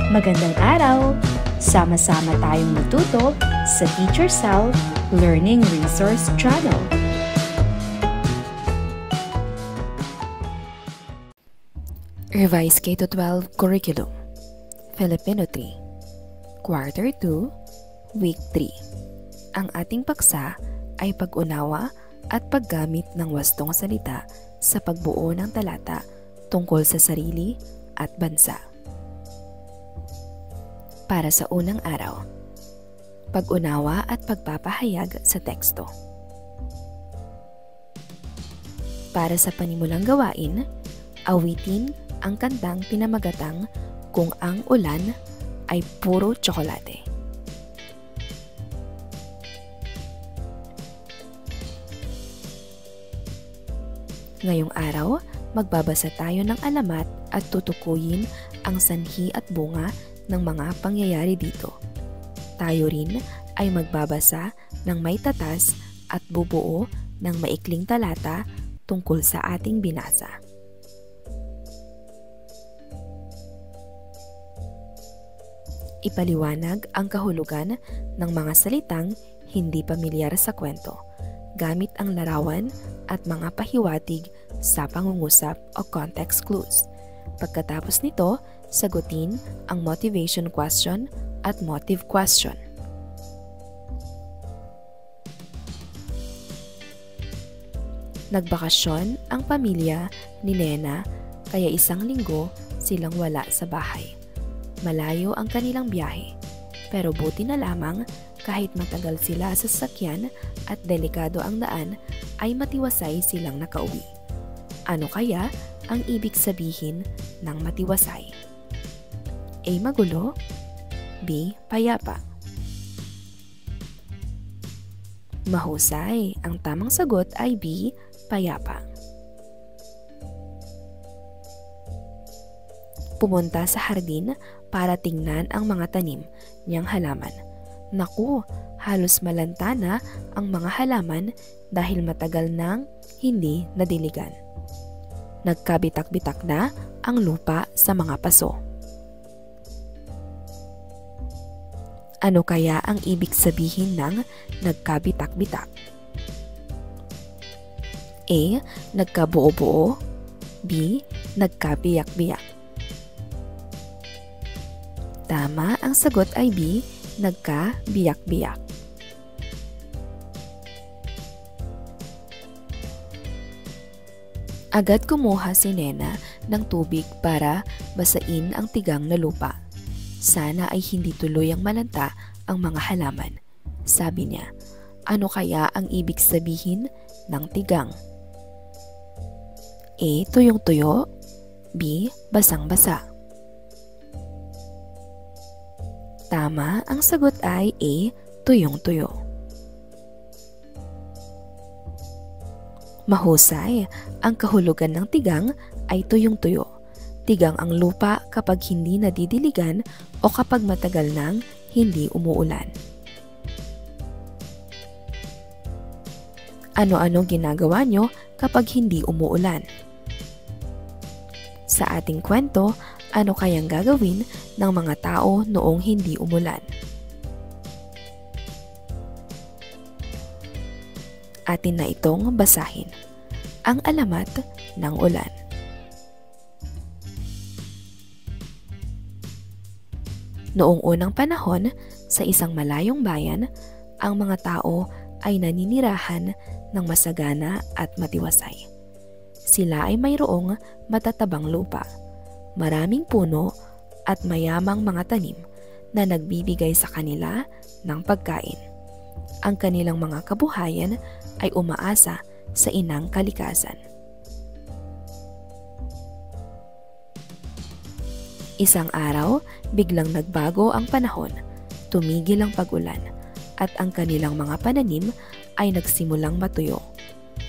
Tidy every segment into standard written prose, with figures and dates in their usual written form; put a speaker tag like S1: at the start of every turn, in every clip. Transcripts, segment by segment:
S1: Magandang araw! Sama-sama tayong matuto sa Teacher Sal Learning Resource Channel.
S2: Revised K-12 Curriculum Filipino 3 Quarter 2 Week 3. Ang ating paksa ay pag-unawa at paggamit ng wastong salita sa pagbuo ng talata tungkol sa sarili at bansa. Para sa unang araw, pag-unawa at pagpapahayag sa teksto. Para sa panimulang gawain, awitin ang kantang pinamagatang Kung ang ulan ay puro tsokolate. Ngayong araw, magbabasa tayo ng alamat at tutukuyin ang sanhi at bunga ng mga pangyayari dito. Tayo rin ay magbabasa ng may tatas at bubuo ng maikling talata tungkol sa ating binasa. Ipaliwanag ang kahulugan ng mga salitang hindi pamilyar sa kwento, gamit ang larawan at mga pahiwatig sa pangungusap o context clues. Pagkatapos nito, sagutin ang motivation question at motive question. Nagbakasyon ang pamilya ni Nena kaya isang linggo silang wala sa bahay. Malayo ang kanilang biyahe, pero buti na lamang kahit matagal sila sa sasakyan at delikado ang daan ay matiwasay silang nakauwi. Ano kaya ang ibig sabihin ng matiwasay? A. Magulo. B. Payapa. Mahusay. Ang tamang sagot ay B. Payapa. Pumunta sa hardin para tingnan ang mga tanim niyang halaman. Naku, halos malanta na ang mga halaman dahil matagal nang hindi nadiligan. Nagkabitak-bitak na ang lupa sa mga paso. Ano kaya ang ibig sabihin ng nagkabitak-bitak? A. Nagkabuo-buo. B. Nagkabiyak-biyak. Tama, ang sagot ay B. Nagkabiyak-biyak. Agad kumuha si Nena ng tubig para basain ang tigang na lupa. Sana ay hindi tuluyang malanta ang mga halaman. Sabi niya, ano kaya ang ibig sabihin ng tigang? A. Tuyong-tuyo. B. Basang-basa. Tama, ang sagot ay A. Tuyong-tuyo. Mahusay, ang kahulugan ng tigang ay tuyong-tuyo. Tigang ang lupa kapag hindi nadidiligan o kapag matagal nang hindi umuulan. Ano-ano ginagawa nyo kapag hindi umuulan? Sa ating kwento, ano kayang gagawin ng mga tao noong hindi umulan? Atin na itong basahin. Ang alamat ng ulan. Noong unang panahon, sa isang malayong bayan, ang mga tao ay naninirahan ng masagana at matiwasay. Sila ay mayroong matatabang lupa, maraming puno at mayamang mga tanim na nagbibigay sa kanila ng pagkain. Ang kanilang mga kabuhayan ay umaasa sa inang kalikasan. Isang araw, biglang nagbago ang panahon, tumigil ang pag-ulan, at ang kanilang mga pananim ay nagsimulang matuyo.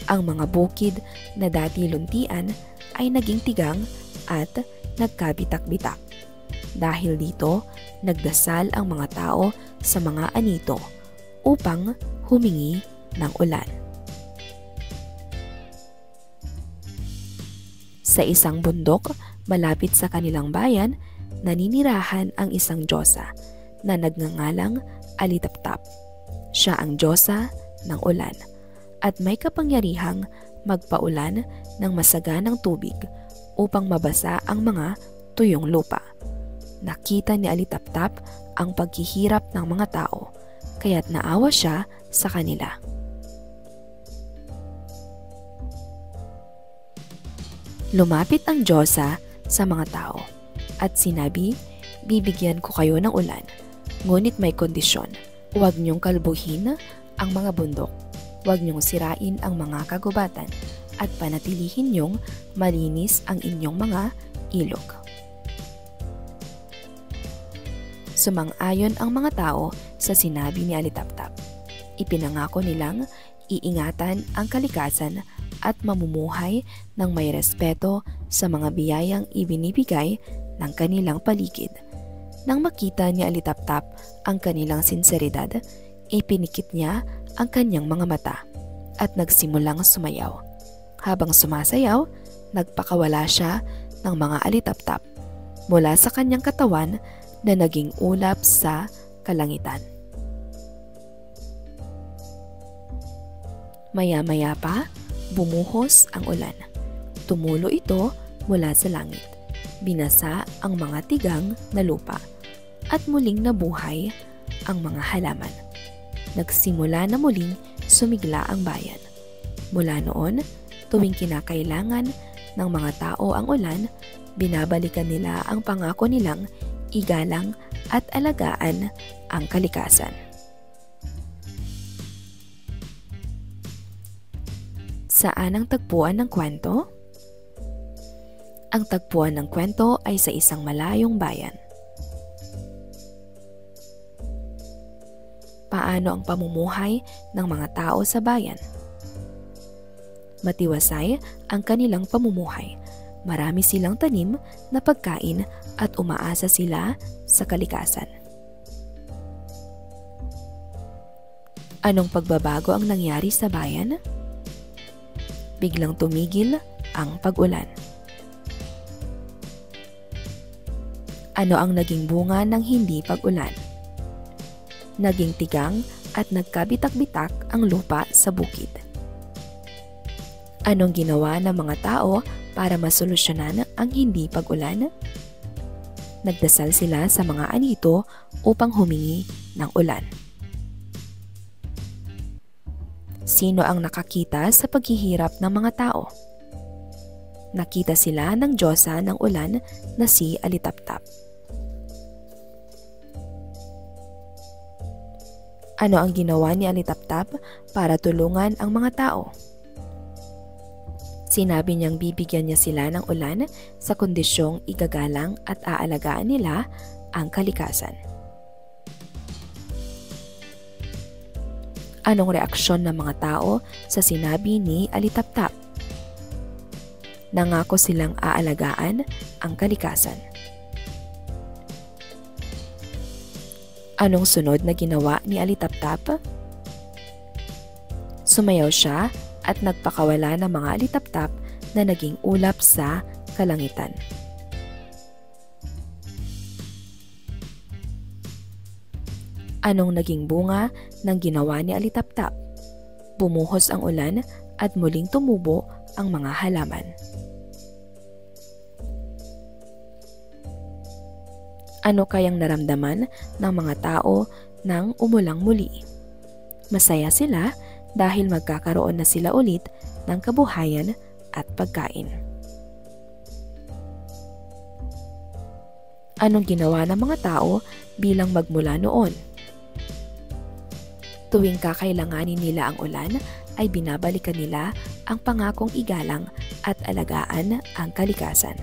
S2: Ang mga bukid na dati luntian ay naging tigang at nagkabitak-bitak. Dahil dito, nagdasal ang mga tao sa mga anito upang humingi ng ulan. Sa isang bundok malapit sa kanilang bayan, naninirahan ang isang Diyosa na nagngangalang Alitaptap. Siya ang Diyosa ng ulan at may kapangyarihang magpaulan ng masaganang tubig upang mabasa ang mga tuyong lupa. Nakita ni Alitaptap ang paghihirap ng mga tao, kaya't naawa siya sa kanila. Lumapit ang Diyosa sa mga tao at sinabi, "Bibigyan ko kayo ng ulan, ngunit may kondisyon. Huwag niyong kalbuhin ang mga bundok, huwag niyong sirain ang mga kagubatan, at panatilihin niyong malinis ang inyong mga ilog." Sumang-ayon ang mga tao sa sinabi ni Alitaptap. Ipinangako nilang iingatan ang kalikasan at mamumuhay ng may respeto sa mga biyayang ibinibigay ng kanilang paligid. Nang makita ni Alitaptap ang kanilang sinseridad, ipinikit niya ang kanyang mga mata at nagsimulang sumayaw. Habang sumasayaw, nagpakawala siya ng mga alitaptap mula sa kanyang katawan na naging ulap sa kalangitan. Maya-maya pa, bumuhos ang ulan. Tumulo ito mula sa langit. Binasa ang mga tigang na lupa at muling nabuhay ang mga halaman. Nagsimula na muling sumigla ang bayan. Mula noon, tuwing kinakailangan ng mga tao ang ulan, binabalikan nila ang pangako nilang igalang at alagaan ang kalikasan. Saan ang tagpuan ng kwento? Ang tagpuan ng kwento ay sa isang malayong bayan. Paano ang pamumuhay ng mga tao sa bayan? Matiwasay ang kanilang pamumuhay. Marami silang tanim na pagkain at umaasa sila sa kalikasan. Anong pagbabago ang nangyari sa bayan? Biglang tumigil ang pag-ulan. Ano ang naging bunga ng hindi pag-ulan? Naging tigang at nagkabitak-bitak ang lupa sa bukid. Anong ginawa ng mga tao para masolusyonan ang hindi pag-ulan? Nagdasal sila sa mga anito upang humingi ng ulan. Sino ang nakakita sa paghihirap ng mga tao? Nakita sila ng Diyosa ng ulan na si Alitaptap. Ano ang ginawa ni Alitaptap para tulungan ang mga tao? Sinabi niyang bibigyan niya sila ng ulan sa kondisyong igagalang at aalagaan nila ang kalikasan. Anong reaksyon ng mga tao sa sinabi ni Alitaptap? Nangako silang aalagaan ang kalikasan. Anong sunod na ginawa ni Alitaptap? Sumayaw siya at nagpakawala ng mga alitaptap na naging ulap sa kalangitan. Anong naging bunga ng ginawa ni Alitaptap? Bumuhos ang ulan at muling tumubo ang mga halaman. Ano kayang naramdaman ng mga tao nang umulang muli? Masaya sila dahil magkakaroon na sila ulit ng kabuhayan at pagkain. Anong ginawa ng mga tao bilang magmula noon? Tuwing kakailanganin nila ang ulan, ay binabalikan nila ang pangakong igalang at alagaan ang kalikasan.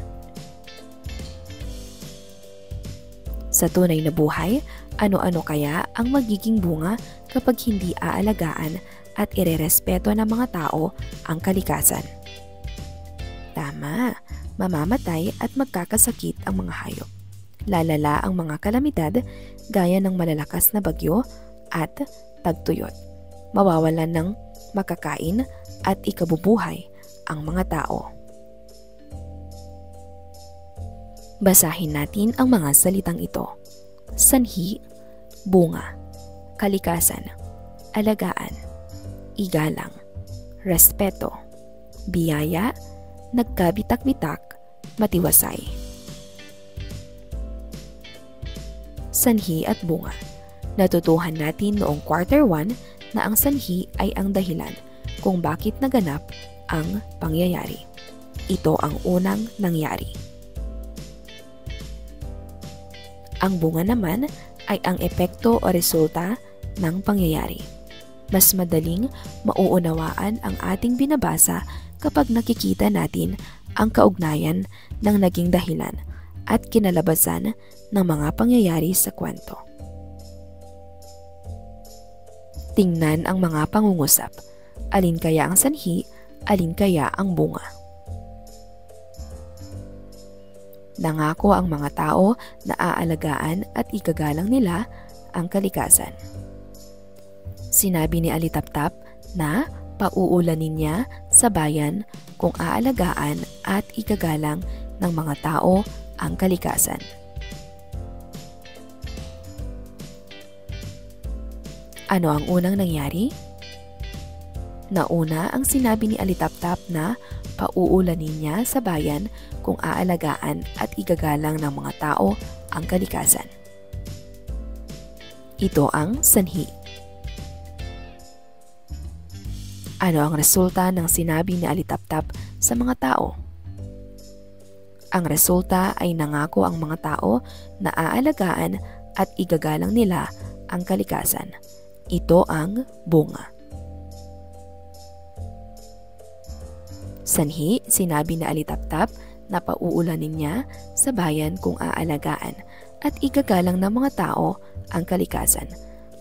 S2: Sa tunay na buhay, ano-ano kaya ang magiging bunga kapag hindi aalagaan at irerespeto ng mga tao ang kalikasan? Tama, mamamatay at magkakasakit ang mga hayop. Lalala ang mga kalamidad gaya ng malalakas na bagyo at tagtuyot. Mawawalan ng makakain at ikabubuhay ang mga tao. Basahin natin ang mga salitang ito. Sanhi, bunga, kalikasan, alagaan, igalang, respeto, biyaya, nagkabitak-bitak, matiwasay. Sanhi at bunga. Natutuhan natin noong quarter 1 na ang sanhi ay ang dahilan kung bakit naganap ang pangyayari. Ito ang unang nangyari. Ang bunga naman ay ang epekto o resulta ng pangyayari. Mas madaling mauunawaan ang ating binabasa kapag nakikita natin ang kaugnayan ng naging dahilan at kinalabasan ng mga pangyayari sa kwento. Tingnan ang mga pangungusap. Alin kaya ang sanhi, alin kaya ang bunga? Nangako ang mga tao na aalagaan at igagalang nila ang kalikasan. Sinabi ni Alitaptap na pauulanin niya sa bayan kung aalagaan at igagalang ng mga tao ang kalikasan. Ano ang unang nangyari? Nauna ang sinabi ni Alitaptap na pauulanin niya sa bayan kung aalagaan at igagalang ng mga tao ang kalikasan. Ito ang sanhi. Ano ang resulta ng sinabi ni Alitaptap sa mga tao? Ang resulta ay nangako ang mga tao na aalagaan at igagalang nila ang kalikasan. Ito ang bunga. Sanhi, sinabi ni Alitaptap na pauulanin niya sa bayan kung aalagaan at igagalang ng mga tao ang kalikasan.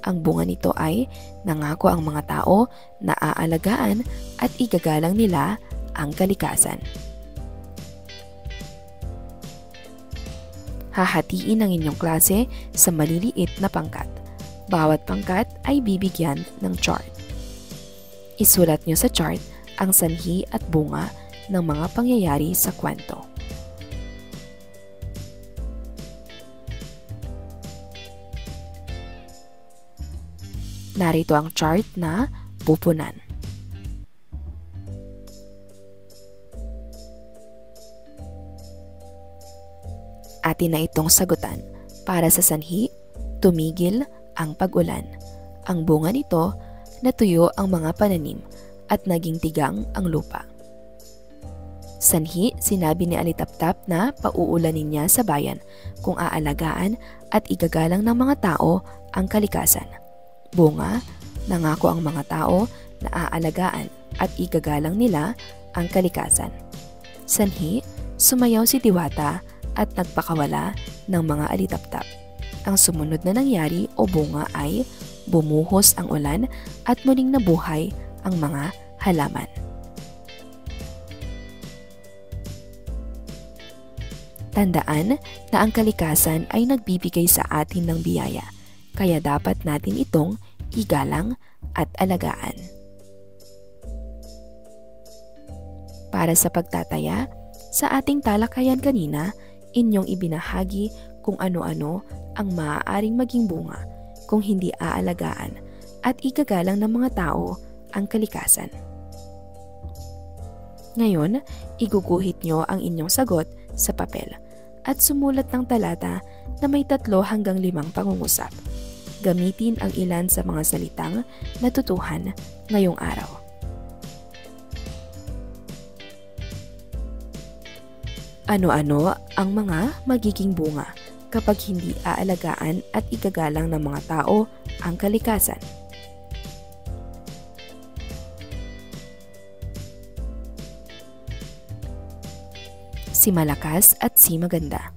S2: Ang bunga nito ay nangako ang mga tao na aalagaan at igagalang nila ang kalikasan. Hahatiin ang inyong klase sa maliliit na pangkat. Bawat pangkat ay bibigyan ng chart. Isulat nyo sa chart ang sanhi at bunga ng mga pangyayari sa kwento. Narito ang chart na pupunan. Atin na itong sagutan. Para sa sanhi, tumigil ang pag-ulan. Ang bunga nito, natuyo ang mga pananim at naging tigang ang lupa. Sanhi, sinabi ni Alitaptap na pauulanin niya sa bayan kung aalagaan at igagalang ng mga tao ang kalikasan. Bunga, nangako ang mga tao na aalagaan at igagalang nila ang kalikasan. Sanhi, sumayaw si Diwata at nagpakawala ng mga Alitaptap. Ang sumunod na nangyari o bunga ay bumuhos ang ulan at muling nabuhay ang mga halaman. Tandaan na ang kalikasan ay nagbibigay sa atin ng biyaya, kaya dapat natin itong igalang at alagaan. Para sa pagtataya, sa ating talakayan kanina, inyong ibinahagi kung ano-ano ang maaaring maging bunga kung hindi aalagaan at igagalang ng mga tao ang kalikasan. Ngayon, iguguhit nyo ang inyong sagot sa papel at sumulat ng talata na may 3 hanggang 5 pangungusap. Gamitin ang ilan sa mga salitang natutuhan ngayong araw. Ano-ano ang mga magiging bunga kapag hindi aalagaan at igagalang ng mga tao ang kalikasan? Si Malakas at si Maganda.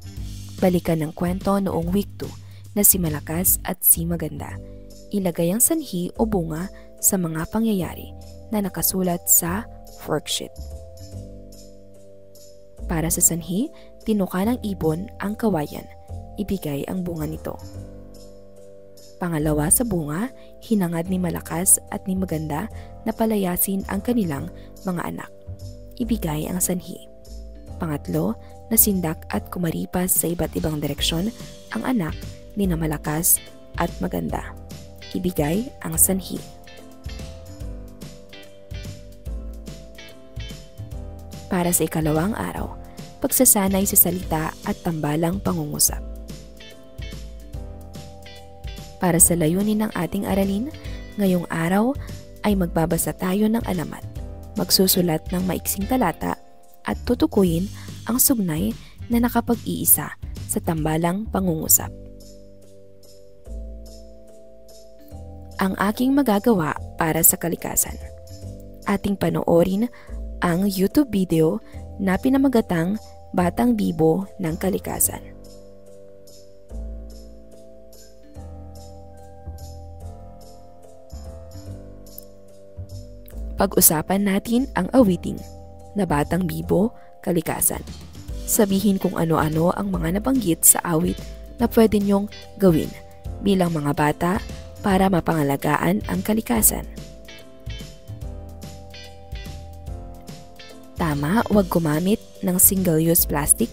S2: Balikan ng kwento noong week 2 na si Malakas at si Maganda. Ilagay ang sanhi o bunga sa mga pangyayari na nakasulat sa worksheet. Para sa sanhi, tinuka ng ibon ang kawayan. Ibigay ang bunga nito. Pangalawa sa bunga, hinangad ni Malakas at ni Maganda na palayasin ang kanilang mga anak. Ibigay ang sanhi. Pangatlo, nasindak at kumaripas sa iba't ibang direksyon ang anak ni na malakas at maganda. Ibigay ang sanhi. Para sa ikalawang araw, pagsasanay sa salita at tambalang pangungusap. Para sa layunin ng ating aralin, ngayong araw ay magbabasa tayo ng alamat, magsusulat ng maiksing talata at tutukuyin ang sugnay na nakapag-iisa sa tambalang pangungusap. Ang aking magagawa para sa kalikasan. Ating panoorin ang YouTube video na pinamagatang Batang Bibo ng Kalikasan. Pag-usapan natin ang awiting na Batang Bibo, Kalikasan. Sabihin kung ano-ano ang mga nabanggit sa awit na pwede niyong gawin bilang mga bata para mapangalagaan ang kalikasan. Tama, huwag gumamit ng single-use plastic.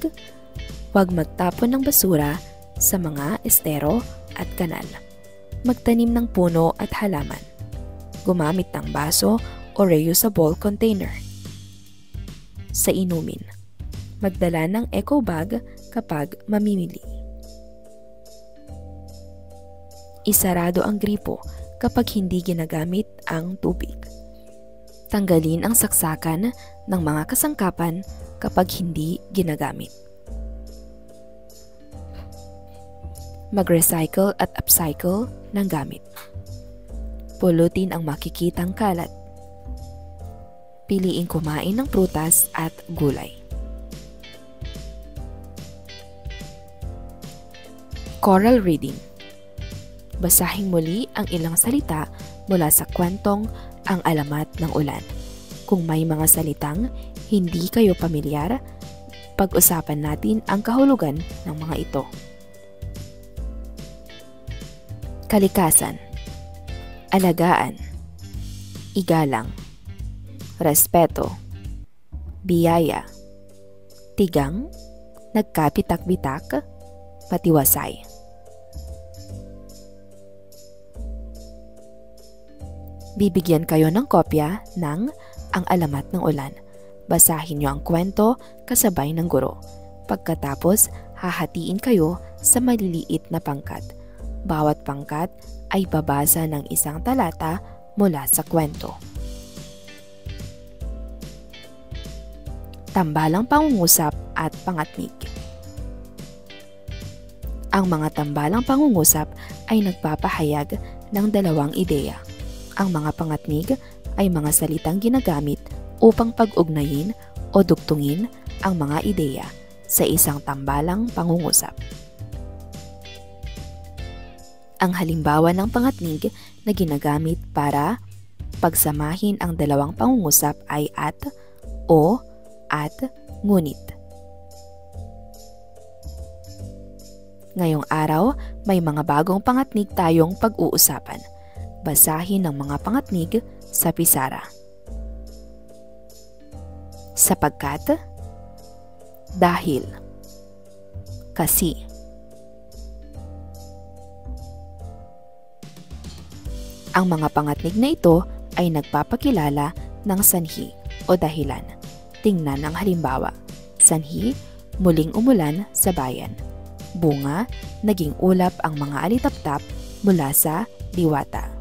S2: Huwag magtapon ng basura sa mga estero at kanal. Magtanim ng puno at halaman. Gumamit ng baso o reusable container. Sa inumin, magdala ng eco bag kapag mamimili. Isarado ang gripo kapag hindi ginagamit ang tubig. Tanggalin ang saksakan ng mga kasangkapan kapag hindi ginagamit. Mag-recycle at upcycle ng gamit. Pulutin ang makikitang kalat. Piliing kumain ng prutas at gulay. Choral reading. Basahin muli ang ilang salita mula sa kwentong Ang Alamat ng Ulan. Kung may mga salitang hindi kayo pamilyar, pag-usapan natin ang kahulugan ng mga ito. Kalikasan. Alagaan. Igalang. Respeto. Biyaya. Tigang. Nagkapitak-bitak. Patiwasay. Bibigyan kayo ng kopya ng Ang Alamat ng Ulan. Basahin niyo ang kwento kasabay ng guro. Pagkatapos, hahatiin kayo sa maliliit na pangkat. Bawat pangkat ay babasa ng isang talata mula sa kwento. Tambalang pangungusap at pangatnig. Ang mga tambalang pangungusap ay nagpapahayag ng dalawang ideya. Ang mga pangatnig ay mga salitang ginagamit upang pag-ugnayin o duktungin ang mga ideya sa isang tambalang pangungusap. Ang halimbawa ng pangatnig na ginagamit para pagsamahin ang dalawang pangungusap ay at, o, at, ngunit. Ngayong araw, may mga bagong pangatnig tayong pag-uusapan. Basahin ang mga pangatnig sa pisara. Sapagkat, dahil, kasi. Ang mga pangatnig na ito ay nagpapakilala ng sanhi o dahilan. Tingnan ang halimbawa. Sanhi, muling umulan sa bayan. Bunga, naging ulap ang mga alitaptap mula sa diwata.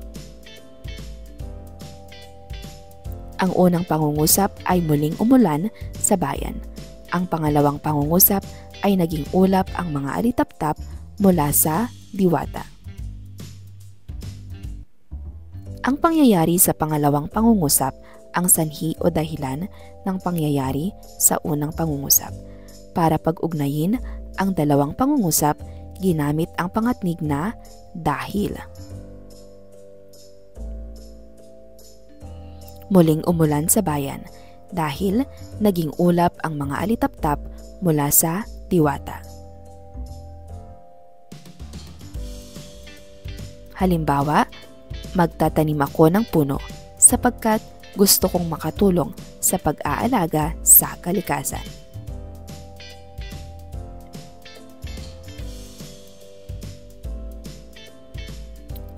S2: Ang unang pangungusap ay muling umulan sa bayan. Ang pangalawang pangungusap ay naging ulap ang mga alitaptap mula sa diwata. Ang pangyayari sa pangalawang pangungusap ang sanhi o dahilan ng pangyayari sa unang pangungusap. Para pag-ugnayin ang dalawang pangungusap, ginamit ang pangatnig na dahil. Muling umulan sa bayan dahil naging ulap ang mga alitaptap mula sa diwata. Halimbawa, magtatanim ako ng puno sapagkat gusto kong makatulong sa pag-aalaga sa kalikasan.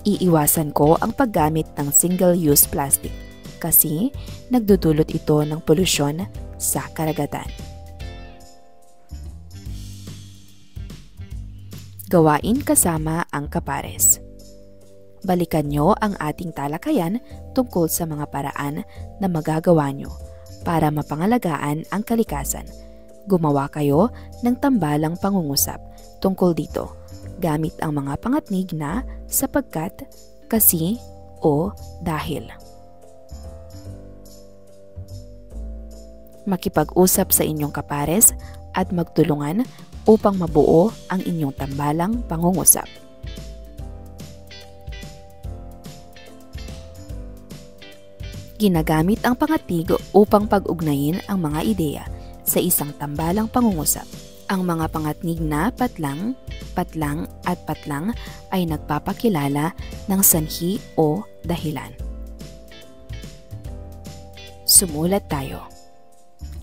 S2: Iiwasan ko ang paggamit ng single-use plastic kasi nagdudulot ito ng polusyon sa karagatan. Gawain kasama ang kapares. Balikan nyo ang ating talakayan tungkol sa mga paraan na magagawa nyo para mapangalagaan ang kalikasan. Gumawa kayo ng tambalang pangungusap tungkol dito gamit ang mga pangatnig na sapagkat, kasi, o dahil. Makipag-usap sa inyong kapares at magtulungan upang mabuo ang inyong tambalang pangungusap. Ginagamit ang pangatnig upang pag-ugnayin ang mga ideya sa isang tambalang pangungusap. Ang mga pangatnig na patlang, patlang at patlang ay nagpapakilala ng sanhi o dahilan. Sumulat tayo.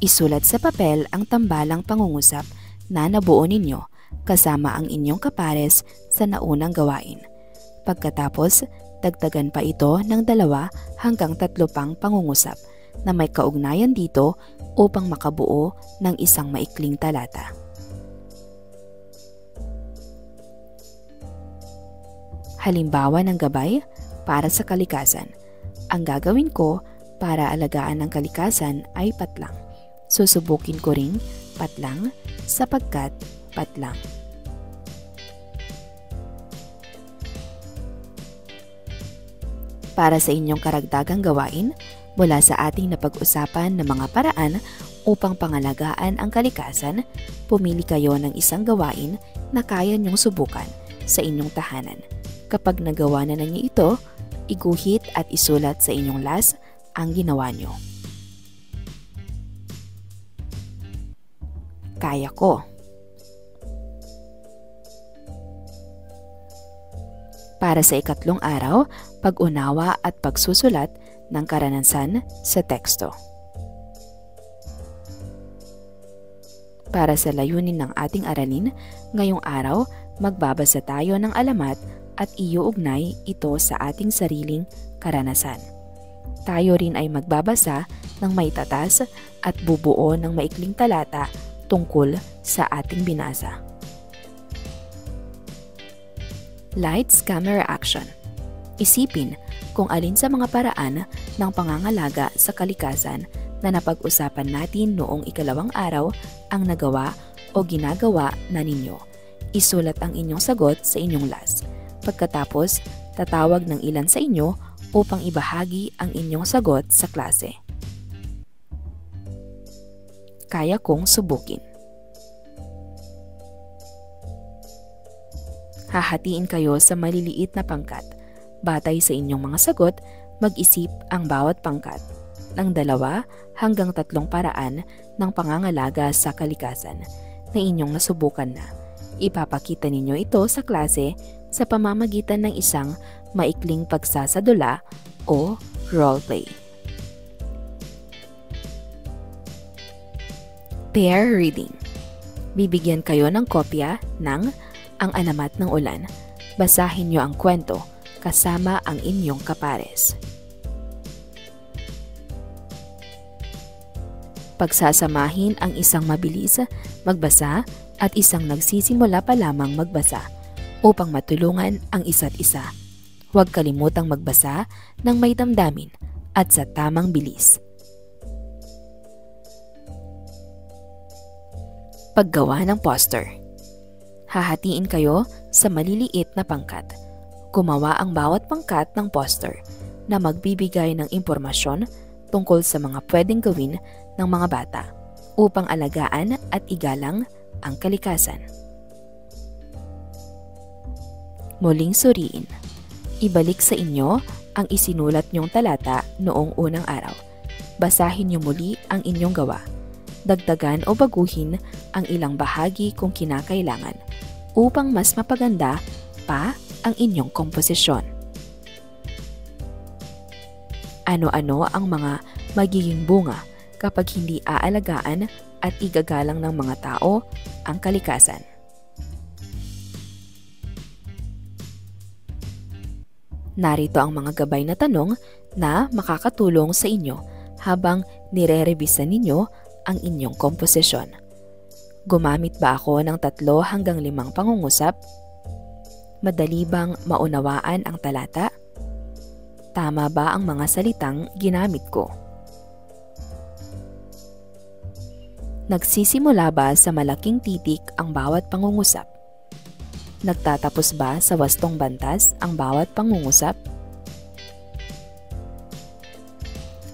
S2: Isulat sa papel ang tambalang pangungusap na nabuo ninyo kasama ang inyong kapares sa naunang gawain. Pagkatapos, dagdagan pa ito ng 2 hanggang 3 pang pangungusap na may kaugnayan dito upang makabuo ng isang maikling talata. Halimbawa ng gabay para sa kalikasan. Ang gagawin ko para alagaan ang kalikasan ay patlang. Susubukin ko ring patlang sapagkat patlang. Para sa inyong karagdagang gawain, mula sa ating napag-usapan na mga paraan upang pangalagaan ang kalikasan, pumili kayo ng isang gawain na kaya niyong subukan sa inyong tahanan. Kapag nagawa na ninyo ito, iguhit at isulat sa inyong las ang ginawa nyo. Kaya ko. Para sa ikatlong araw, pag-unawa at pagsusulat ng karanasan sa teksto. Para sa layunin ng ating aralin, ngayong araw, magbabasa tayo ng alamat at iuugnay ito sa ating sariling karanasan. Tayo rin ay magbabasa ng maitatas at bubuo ng maikling talata tungkol sa ating binasa. Lights, camera, action. Isipin kung alin sa mga paraan ng pangangalaga sa kalikasan na napag-usapan natin noong ikalawang araw ang nagawa o ginagawa na ninyo. Isulat ang inyong sagot sa inyong las. Pagkatapos, tatawag ng ilan sa inyo upang ibahagi ang inyong sagot sa klase. Kaya kong subukin. Hahatiin kayo sa maliliit na pangkat. Batay sa inyong mga sagot, mag-isip ang bawat pangkat ng 2 hanggang 3 paraan ng pangangalaga sa kalikasan na inyong nasubukan na. Ipapakita ninyo ito sa klase sa pamamagitan ng isang maikling pagsasadula o roleplay. Pair reading. Bibigyan kayo ng kopya ng Ang Alamat ng Ulan. Basahin nyo ang kwento kasama ang inyong kapares. Pagsasamahin ang isang mabilis magbasa at isang nagsisimula pa lamang magbasa upang matulungan ang isa't isa. Huwag kalimutang magbasa ng may damdamin at sa tamang bilis. Paggawa ng poster. Hahatiin kayo sa maliliit na pangkat. Gumawa ang bawat pangkat ng poster na magbibigay ng impormasyon tungkol sa mga pwedeng gawin ng mga bata upang alagaan at igalang ang kalikasan. Muling suriin. Ibalik sa inyo ang isinulat niyong talata noong unang araw. Basahin niyo muli ang inyong gawa. Dagdagan o baguhin ang ilang bahagi kung kinakailangan upang mas mapaganda pa ang inyong komposisyon. Ano-ano ang mga magiging bunga kapag hindi aalagaan at igagalang ng mga tao ang kalikasan? Narito ang mga gabay na tanong na makakatulong sa inyo habang nire-revisa ninyo ang inyong komposisyon. Gumamit ba ako ng 3 hanggang 5 pangungusap? Madali bang maunawaan ang talata? Tama ba ang mga salitang ginamit ko? Nagsisimula ba sa malaking titik ang bawat pangungusap? Nagtatapos ba sa wastong bantas ang bawat pangungusap?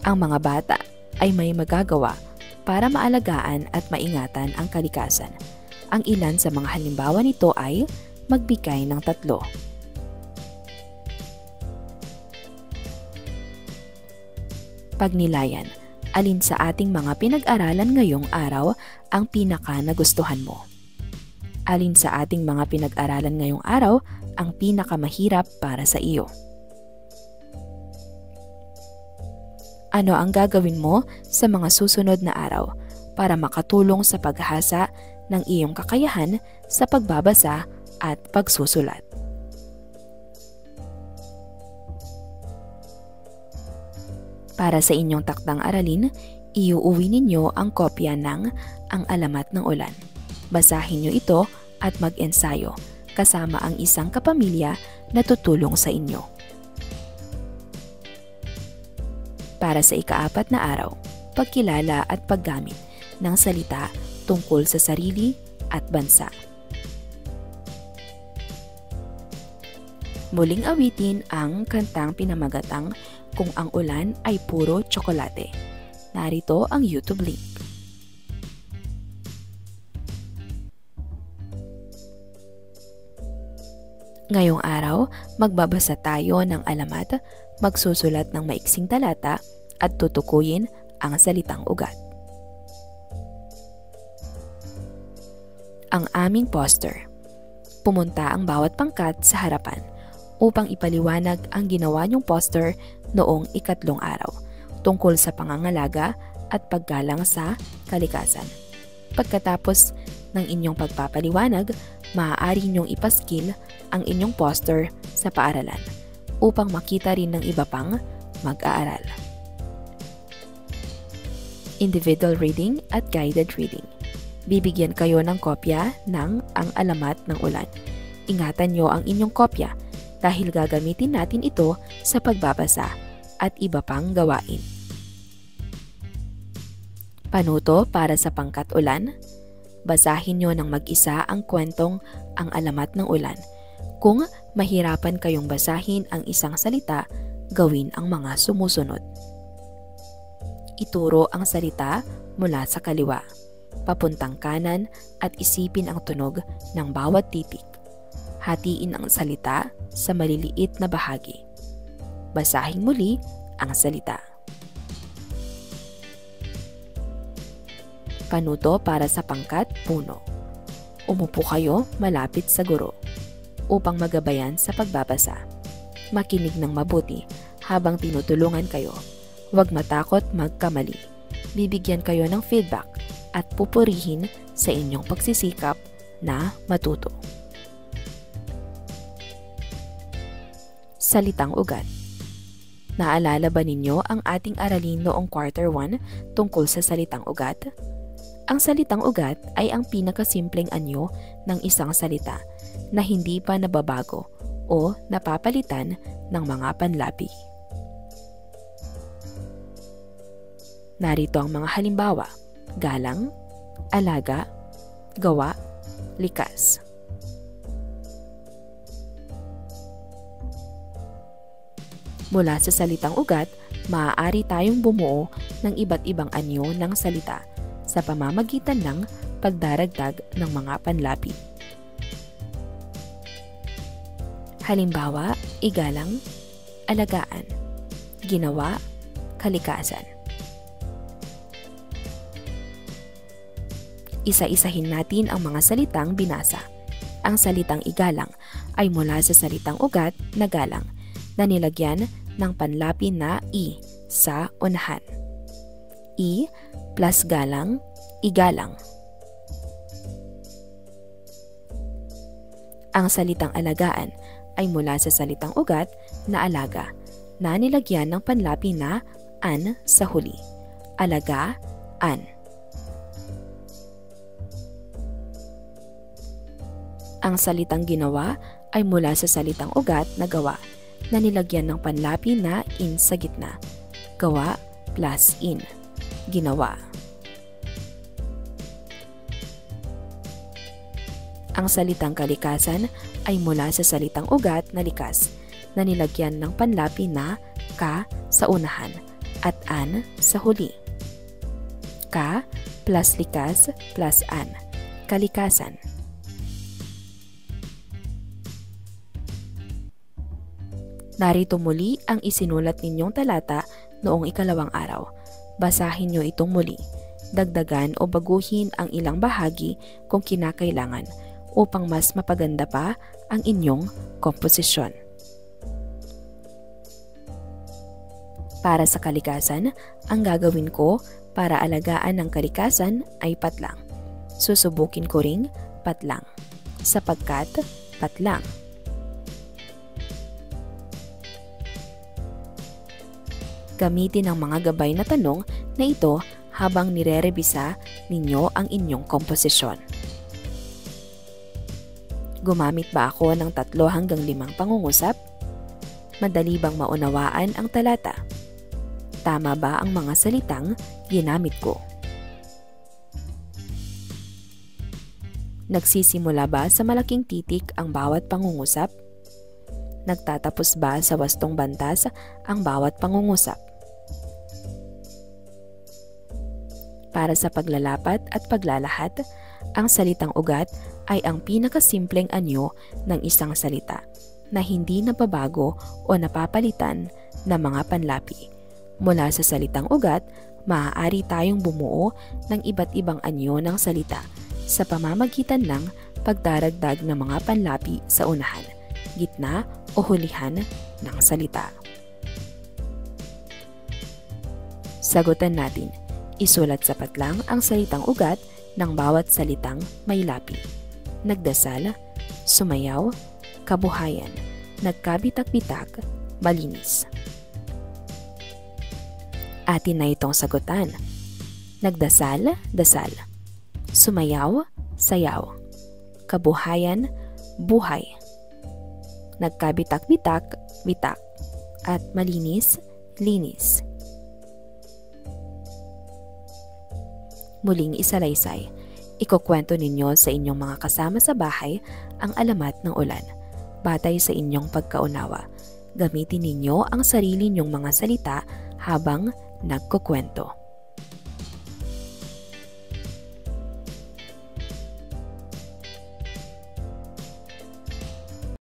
S2: Ang mga bata ay may magagawa para maalagaan at maingatan ang kalikasan. Ang ilan sa mga halimbawa nito ay magbigay ng 3. Pagnilayan, alin sa ating mga pinag-aralan ngayong araw ang pinaka nagustuhan mo? Alin sa ating mga pinag-aralan ngayong araw ang pinakamahirap para sa iyo? Ano ang gagawin mo sa mga susunod na araw para makatulong sa paghasa ng iyong kakayahan sa pagbabasa at pagsusulat? Para sa inyong takdang aralin, iuuwi ninyo ang kopya ng Ang Alamat ng Ulan. Basahin nyo ito at mag-ensayo kasama ang isang kapamilya na tutulong sa inyo. Para sa ika-4 na araw, pagkilala at paggamit ng salita tungkol sa sarili at bansa. Muling awitin ang kantang pinamagatang Kung ang Ulan ay Puro Tsokolate. Narito ang YouTube link. Ngayong araw, magbabasa tayo ng alamat, magsusulat ng maiksing talata at tutukuyin ang salitang ugat. Ang aming poster. Pumunta ang bawat pangkat sa harapan upang ipaliwanag ang ginawa niyong poster noong 3 araw tungkol sa pangangalaga at paggalang sa kalikasan. Pagkatapos ng inyong pagpapaliwanag, maaari niyong ipaskil ang inyong poster sa paaralan upang makita rin ng iba pang mag-aaral. Individual reading at guided reading. Bibigyan kayo ng kopya ng Ang Alamat ng Ulan. Ingatan niyo ang inyong kopya dahil gagamitin natin ito sa pagbabasa at iba pang gawain. Panuto para sa pangkat ulan. Basahin nyo ng mag-isa ang kwentong Ang Alamat ng Ulan. Kung mahirapan kayong basahin ang isang salita, gawin ang mga sumusunod. Ituro ang salita mula sa kaliwa, papuntang kanan at isipin ang tunog ng bawat titik. Hatiin ang salita sa maliliit na bahagi. Basahin muli ang salita. Panuto para sa pangkat puno. Umupo kayo malapit sa guro upang magabayan sa pagbabasa. Makinig ng mabuti habang tinutulungan kayo. Huwag matakot magkamali. Bibigyan kayo ng feedback at pupurihin sa inyong pagsisikap na matuto. Salitang ugat. Naalala ba ninyo ang ating aralin noong quarter 1 tungkol sa salitang ugat? Ang salitang ugat ay ang pinakasimpleng anyo ng isang salita na hindi pa nababago o napapalitan ng mga panlapi. Narito ang mga halimbawa: galang, alaga, gawa, likas. Mula sa salitang ugat, maaari tayong bumuo ng iba't ibang anyo ng salita sa pamamagitan ng pagdaragdag ng mga panlapi. Halimbawa, igalang, alagaan, ginawa, kalikasan. Isa-isahin natin ang mga salitang binasa. Ang salitang igalang ay mula sa salitang ugat na galang na nilagyan ng panlapi na i sa unahan. I plus galang, igalang. Ang salitang alagaan ay mula sa salitang ugat na alaga na nilagyan ng panlapi na an sa huli. Alaga, an. Ang salitang ginawa ay mula sa salitang ugat na gawa na nilagyan ng panlapi na in sa gitna. Gawa plus in. Ginawa. Ang salitang kalikasan ay mula sa salitang ugat na likas na nilagyan ng panlapi na ka sa unahan at an sa huli. Ka plus likas plus an. Kalikasan. Narito muli ang isinulat ninyong talata noong ikalawang araw. Basahin nyo itong muli. Dagdagan o baguhin ang ilang bahagi kung kinakailangan upang mas mapaganda pa ang inyong komposisyon. Para sa kalikasan, ang gagawin ko para alagaan ang kalikasan ay patlang. Susubukin ko ring patlang. Sapagkat patlang. Gamitin ang mga gabay na tanong na ito habang nire-rebisa ninyo ang inyong komposisyon. Gumamit ba ako ng 3 hanggang 5 pangungusap? Madali bang maunawaan ang talata? Tama ba ang mga salitang ginamit ko? Nagsisimula ba sa malaking titik ang bawat pangungusap? Nagtatapos ba sa wastong bantas ang bawat pangungusap? Para sa paglalapat at paglalahat, ang salitang ugat ay ang pinakasimpleng anyo ng isang salita na hindi nababago o napapalitan ng mga panlapi. Mula sa salitang ugat, maaari tayong bumuo ng iba't ibang anyo ng salita sa pamamagitan ng pagdaragdag ng mga panlapi sa unahan, gitna o hulihan ng salita. Sagutan natin. Isulat sa patlang ang salitang ugat ng bawat salitang may lapi. Nagdasal, sumayaw, kabuhayan, nagkabitak-bitak, malinis. Atin na itong sagutan. Nagdasal, dasal. Sumayaw, sayaw. Kabuhayan, buhay. Nagkabitak-bitak, bitak. At malinis, linis. Muling isalaysay. Ikukwento ninyo sa inyong mga kasama sa bahay ang alamat ng ulan. Batay sa inyong pagkaunawa. Gamitin ninyo ang sarili ninyong mga salita habang nagkukwento.